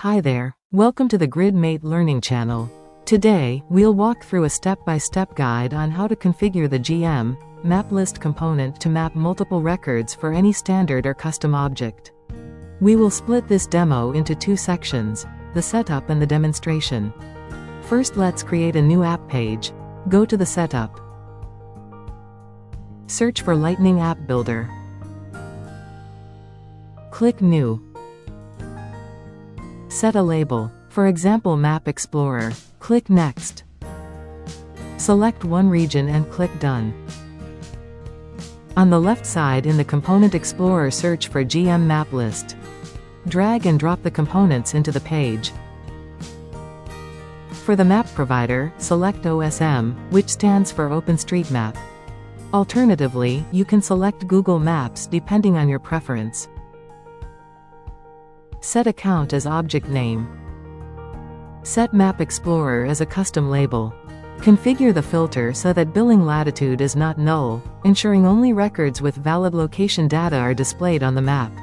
Hi there. Welcome to the GridMate learning channel. Today, we'll walk through a step-by-step guide on how to configure the GM map list component to map multiple records for any standard or custom object. We will split this demo into two sections, the setup and the demonstration. First, let's create a new app page. Go to the setup. Search for Lightning App Builder. Click New. Set a label, for example Map Explorer. Click Next. Select one region and click Done. On the left side in the Component Explorer, search for GM Map List. Drag and drop the components into the page. For the map provider, select OSM, which stands for OpenStreetMap. Alternatively, you can select Google Maps depending on your preference. Set account as object name. Set Map Explorer as a custom label. Configure the filter so that billing latitude is not null, ensuring only records with valid location data are displayed on the map.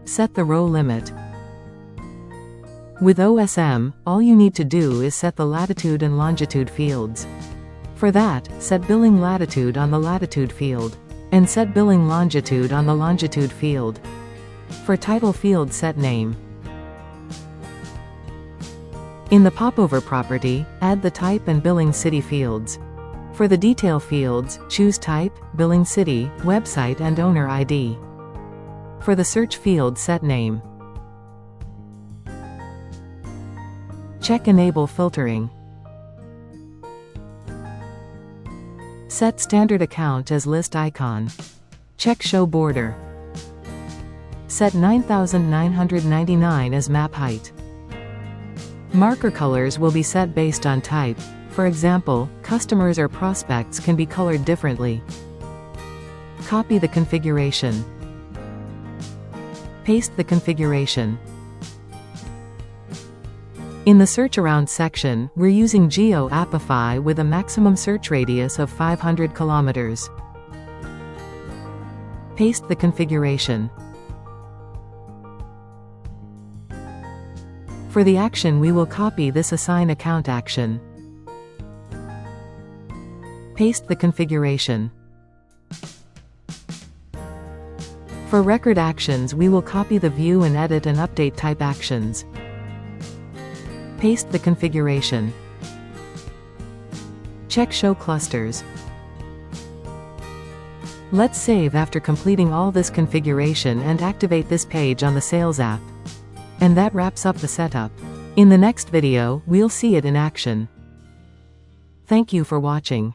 Set the row limit. With OSM, all you need to do is set the latitude and longitude fields. For that, set billing latitude on the latitude field, and set billing longitude on the longitude field. For title field, set name. In the popover property, add the type and billing city fields. For the detail fields, choose type, billing city, website and owner ID. For the search field, set name. Check Enable Filtering. Set standard account as list icon. Check Show Border. Set 9999 as map height. Marker colors will be set based on type. For example, customers or prospects can be colored differently. Copy the configuration. Paste the configuration. In the Search Around section, we're using Geo-Appify with a maximum search radius of 500 kilometers. Paste the configuration. For the action, we will copy this Assign Account action. Paste the configuration. For record actions, we will copy the View and Edit and Update type actions. Paste the configuration. Check Show Clusters. Let's save after completing all this configuration and activate this page on the Sales app. And that wraps up the setup. In the next video, we'll see it in action. Thank you for watching.